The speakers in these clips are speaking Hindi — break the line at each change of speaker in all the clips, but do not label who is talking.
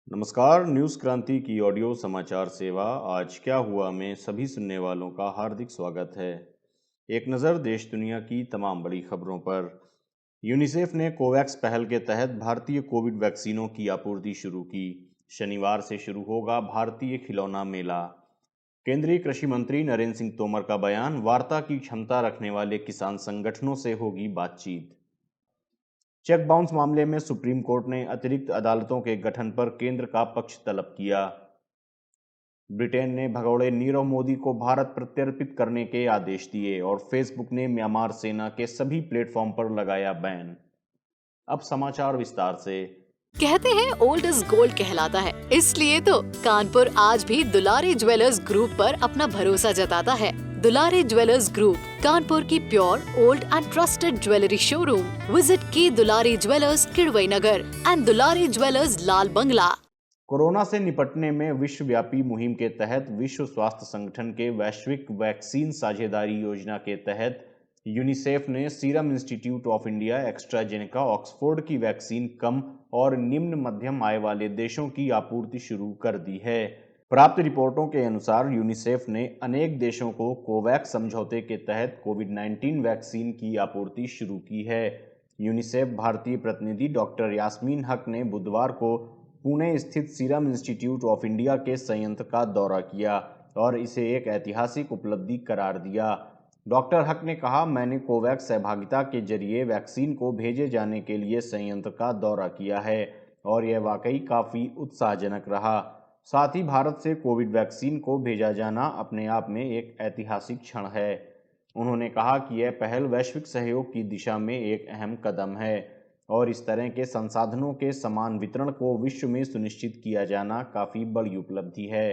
नमस्कार। न्यूज़ क्रांति की ऑडियो समाचार सेवा आज क्या हुआ में सभी सुनने वालों का हार्दिक स्वागत है। एक नज़र देश दुनिया की तमाम बड़ी खबरों पर। यूनिसेफ ने कोवैक्स पहल के तहत भारतीय कोविड वैक्सीनों की आपूर्ति शुरू की। शनिवार से शुरू होगा भारतीय खिलौना मेला। केंद्रीय कृषि मंत्री नरेंद्र सिंह तोमर का बयान, वार्ता की क्षमता रखने वाले किसान संगठनों से होगी बातचीत। चेक बाउंस मामले में सुप्रीम कोर्ट ने अतिरिक्त अदालतों के गठन पर केंद्र का पक्ष तलब किया। ब्रिटेन ने भगोड़े नीरव मोदी को भारत प्रत्यर्पित करने के आदेश दिए और फेसबुक ने म्यांमार सेना के सभी प्लेटफॉर्म पर लगाया बैन। अब समाचार विस्तार से।
कहते हैं ओल्ड इज गोल्ड कहलाता है, इसलिए तो कानपुर आज भी दुलारी ज्वेलर्स ग्रुप पर अपना भरोसा जताता है। दुलारी ज्वेलर्स ग्रुप, कानपुर की pure old and trusted jewellery showroom. Visit की Dulari jewellers Kidwai Nagar and Dulari jewellers Lal Bangla.
Corona से निपटने में विश्वव्यापी मुहिम के तहत विश्व स्वास्थ्य संगठन के वैश्विक वैक्सीन साझेदारी योजना के तहत यूनिसेफ ने serum institute of India, AstraZeneca, Oxford की वैक्सीन कम और निम्न मध्यम आय वाले देशों की आपूर्ति शुरू कर दी है। प्राप्त रिपोर्टों के अनुसार यूनिसेफ ने अनेक देशों को कोवैक्स समझौते के तहत कोविड-19 वैक्सीन की आपूर्ति शुरू की है। यूनिसेफ भारतीय प्रतिनिधि डॉक्टर यास्मीन हक ने बुधवार को पुणे स्थित सीरम इंस्टीट्यूट ऑफ इंडिया के संयंत्र का दौरा किया और इसे एक ऐतिहासिक उपलब्धि करार दिया। डॉक्टर हक ने कहा, मैंने कोवैक्स सहभागिता के जरिए वैक्सीन को भेजे जाने के लिए संयंत्र का दौरा किया है और यह वाकई काफ़ी उत्साहजनक रहा। साथ ही भारत से कोविड वैक्सीन को भेजा जाना अपने आप में एक ऐतिहासिक क्षण है। उन्होंने कहा कि यह पहल वैश्विक सहयोग की दिशा में एक अहम कदम है और इस तरह के संसाधनों के समान वितरण को विश्व में सुनिश्चित किया जाना काफ़ी बड़ी उपलब्धि है।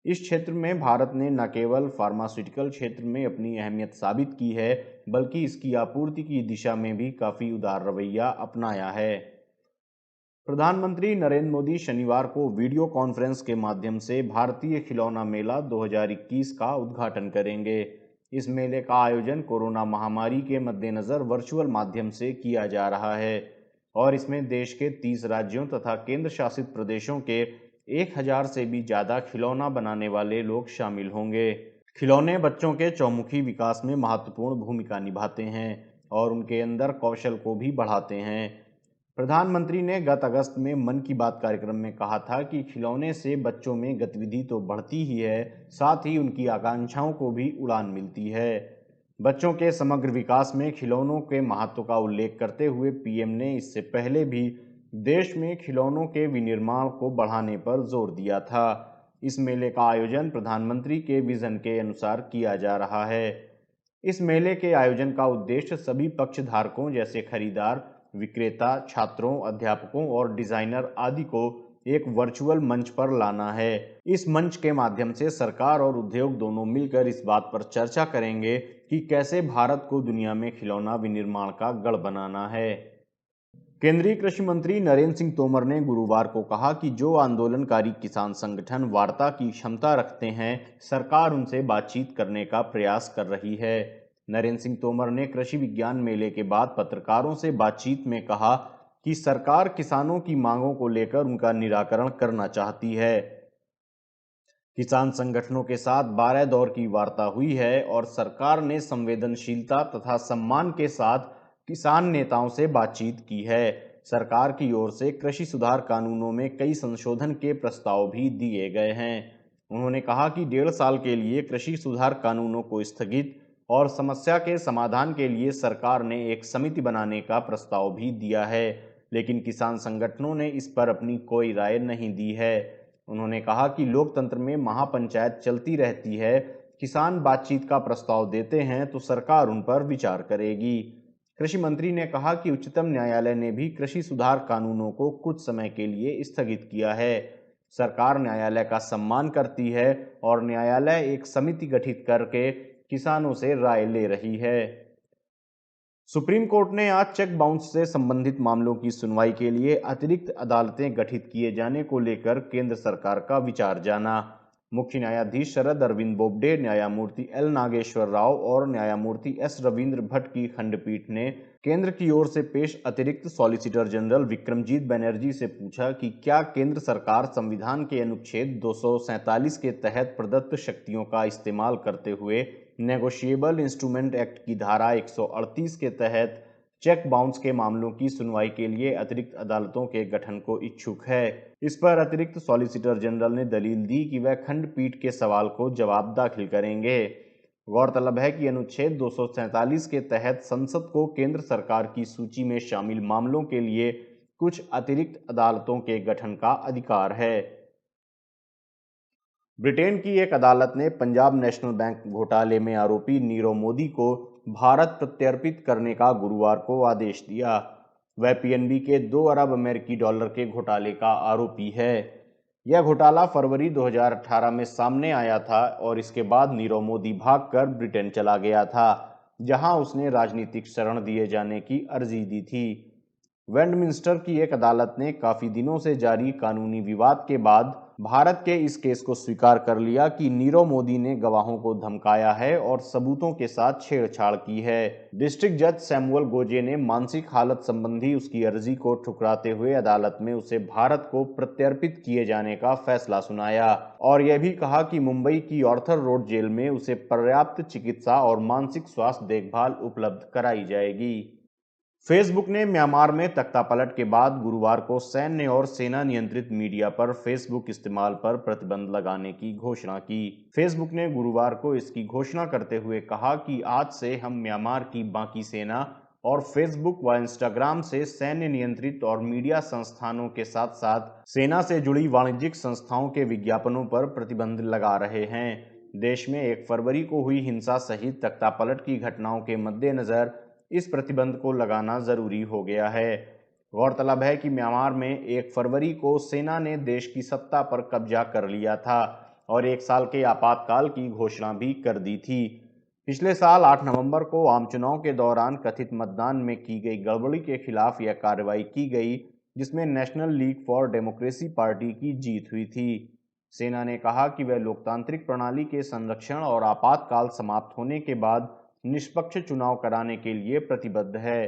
इस क्षेत्र में भारत ने न केवल फार्मास्यूटिकल क्षेत्र में अपनी अहमियत साबित की है, बल्कि इसकी आपूर्ति की दिशा में भी काफ़ी उदार रवैया अपनाया है। प्रधानमंत्री नरेंद्र मोदी शनिवार को वीडियो कॉन्फ्रेंस के माध्यम से भारतीय खिलौना मेला 2021 का उद्घाटन करेंगे। इस मेले का आयोजन कोरोना महामारी के मद्देनज़र वर्चुअल माध्यम से किया जा रहा है और इसमें देश के 30 राज्यों तथा केंद्र शासित प्रदेशों के 1000 से भी ज़्यादा खिलौना बनाने वाले लोग शामिल होंगे। खिलौने बच्चों के चौमुखी विकास में महत्वपूर्ण भूमिका निभाते हैं और उनके अंदर कौशल को भी बढ़ाते हैं। प्रधानमंत्री ने गत अगस्त में मन की बात कार्यक्रम में कहा था कि खिलौने से बच्चों में गतिविधि तो बढ़ती ही है, साथ ही उनकी आकांक्षाओं को भी उड़ान मिलती है। बच्चों के समग्र विकास में खिलौनों के महत्व का उल्लेख करते हुए पीएम ने इससे पहले भी देश में खिलौनों के विनिर्माण को बढ़ाने पर जोर दिया था। इस मेले का आयोजन प्रधानमंत्री के विजन के अनुसार किया जा रहा है। इस मेले के आयोजन का उद्देश्य सभी पक्षधारकों जैसे खरीदार, विक्रेता, छात्रों, अध्यापकों और डिजाइनर आदि को एक वर्चुअल मंच पर लाना है। इस मंच के माध्यम से सरकार और उद्योग दोनों मिलकर इस बात पर चर्चा करेंगे कि कैसे भारत को दुनिया में खिलौना विनिर्माण का गढ़ बनाना है। केंद्रीय कृषि मंत्री नरेंद्र सिंह तोमर ने गुरुवार को कहा कि जो आंदोलनकारी किसान संगठन वार्ता की क्षमता रखते हैं, सरकार उनसे बातचीत करने का प्रयास कर रही है। नरेंद्र सिंह तोमर ने कृषि विज्ञान मेले के बाद पत्रकारों से बातचीत में कहा कि सरकार किसानों की मांगों को लेकर उनका निराकरण करना चाहती है। किसान संगठनों के साथ 12 दौर की वार्ता हुई है और सरकार ने संवेदनशीलता तथा सम्मान के साथ किसान नेताओं से बातचीत की है। सरकार की ओर से कृषि सुधार कानूनों में कई संशोधन के प्रस्ताव भी दिए गए हैं। उन्होंने कहा कि 1.5 साल के लिए कृषि सुधार कानूनों को स्थगित और समस्या के समाधान के लिए सरकार ने एक समिति बनाने का प्रस्ताव भी दिया है, लेकिन किसान संगठनों ने इस पर अपनी कोई राय नहीं दी है। उन्होंने कहा कि लोकतंत्र में महापंचायत चलती रहती है, किसान बातचीत का प्रस्ताव देते हैं तो सरकार उन पर विचार करेगी। कृषि मंत्री ने कहा कि उच्चतम न्यायालय ने भी कृषि सुधार कानूनों को कुछ समय के लिए स्थगित किया है। सरकार न्यायालय का सम्मान करती है और न्यायालय एक समिति गठित करके किसानों से राय ले रही है। सुप्रीम कोर्ट ने आज चेक बाउंस से संबंधित मामलों की सुनवाई के लिए अतिरिक्त अदालतें गठित किए जाने को लेकर केंद्र सरकार का विचार जाना। मुख्य न्यायाधीश शरद अरविंद बोबडे, न्यायमूर्ति एल नागेश्वर राव और न्यायमूर्ति एस रविंद्र भट्ट की खंडपीठ ने केंद्र की ओर से पेश अतिरिक्त सॉलिसिटर जनरल विक्रमजीत बनर्जी से पूछा कि क्या केंद्र सरकार संविधान के अनुच्छेद 247 के तहत प्रदत्त शक्तियों का इस्तेमाल करते हुए नेगोशिएबल इंस्ट्रूमेंट एक्ट की धारा 138 के तहत चेक बाउंस के मामलों की सुनवाई के लिए अतिरिक्त अदालतों के गठन को इच्छुक है। इस पर अतिरिक्त सॉलिसिटर जनरल ने दलील दी कि वह खंडपीठ के सवाल को जवाब दाखिल करेंगे। गौरतलब है कि अनुच्छेद 247 के तहत संसद को केंद्र सरकार की सूची में शामिल मामलों के लिए कुछ अतिरिक्त अदालतों के गठन का अधिकार है। ब्रिटेन की एक अदालत ने पंजाब नेशनल बैंक घोटाले में आरोपी नीरव मोदी को भारत प्रत्यर्पित करने का गुरुवार को आदेश दिया। वह पीएनबी के 2 अरब अमेरिकी डॉलर के घोटाले का आरोपी है। यह घोटाला फरवरी 2018 में सामने आया था और इसके बाद नीरव मोदी भागकर ब्रिटेन चला गया था, जहां उसने राजनीतिक शरण दिए जाने की अर्जी दी थी। वेस्टमिंस्टर की एक अदालत ने काफी दिनों से जारी कानूनी विवाद के बाद भारत के इस केस को स्वीकार कर लिया कि नीरव मोदी ने गवाहों को धमकाया है और सबूतों के साथ छेड़छाड़ की है। डिस्ट्रिक्ट जज सैमुअल गोजे ने मानसिक हालत संबंधी उसकी अर्जी को ठुकराते हुए अदालत में उसे भारत को प्रत्यर्पित किए जाने का फैसला सुनाया और यह भी कहा कि मुंबई की ऑर्थर रोड जेल में उसे पर्याप्त चिकित्सा और मानसिक स्वास्थ्य देखभाल उपलब्ध कराई जाएगी। फेसबुक ने म्यांमार में तख्तापलट के बाद गुरुवार को सैन्य और सेना नियंत्रित मीडिया पर फेसबुक इस्तेमाल पर प्रतिबंध लगाने की घोषणा की। फेसबुक ने गुरुवार को इसकी घोषणा करते हुए कहा कि आज से हम म्यांमार की बाकी सेना और फेसबुक व इंस्टाग्राम से सैन्य नियंत्रित और मीडिया संस्थानों के साथ साथ सेना से जुड़ी वाणिज्यिक संस्थाओं के विज्ञापनों पर प्रतिबंध लगा रहे हैं। देश में 1 फरवरी को हुई हिंसा सहित तख्तापलट की घटनाओं के मद्देनजर इस प्रतिबंध को लगाना जरूरी हो गया है। गौरतलब है कि म्यांमार में 1 फरवरी को सेना ने देश की सत्ता पर कब्जा कर लिया था और 1 साल के आपातकाल की घोषणा भी कर दी थी। पिछले साल 8 नवंबर को आम चुनाव के दौरान कथित मतदान में की गई गड़बड़ी के खिलाफ यह कार्रवाई की गई, जिसमें national league for democracy party की जीत हुई थी। सेना ने कहा कि वह लोकतांत्रिक प्रणाली के संरक्षण और आपातकाल समाप्त होने के बाद निष्पक्ष चुनाव कराने के लिए प्रतिबद्ध है।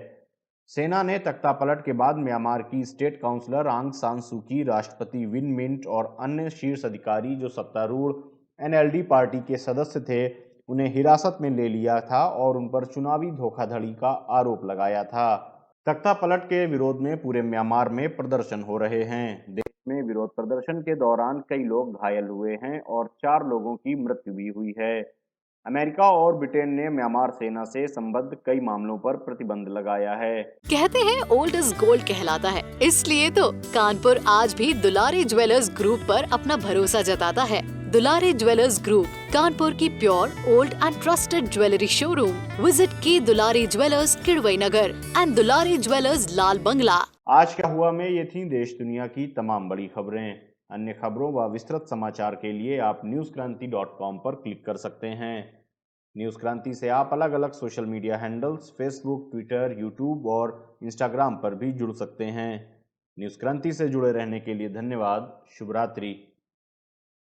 सेना ने तख्तापलट के बाद म्यांमार की स्टेट काउंसलर आंग सान सू की, राष्ट्रपति विन मिंट और अन्य शीर्ष अधिकारी जो सत्तारूढ़ एनएलडी पार्टी के सदस्य थे, उन्हें हिरासत में ले लिया था और उन पर चुनावी धोखाधड़ी का आरोप लगाया था। तख्तापलट के विरोध में पूरे म्यांमार में प्रदर्शन हो रहे हैं। देश में विरोध प्रदर्शन के दौरान कई लोग घायल हुए हैं और 4 लोगों की मृत्यु भी हुई है। अमेरिका और ब्रिटेन ने म्यांमार सेना से संबद्ध कई मामलों पर प्रतिबंध लगाया है।
कहते हैं ओल्ड इज गोल्ड कहलाता है, इसलिए तो कानपुर आज भी दुलारी ज्वेलर्स ग्रुप पर अपना भरोसा जताता है। दुलारी ज्वेलर्स ग्रुप, कानपुर की pure old and trusted jewellery showroom. Visit की Dulari jewellers Kidwai Nagar and Dulari jewellers Lal Bangla.
आज क्या हुआ में ये थी देश दुनिया की तमाम बड़ी खबरें। अन्य खबरों व विस्तृत समाचार के लिए आप newskranti.com पर क्लिक कर सकते हैं। न्यूज़ क्रांति से आप अलग अलग social media handles Facebook, Twitter, YouTube और इंस्टाग्राम पर भी जुड़ सकते हैं। न्यूज़ क्रांति से जुड़े रहने के लिए धन्यवाद। शुभ रात्रि।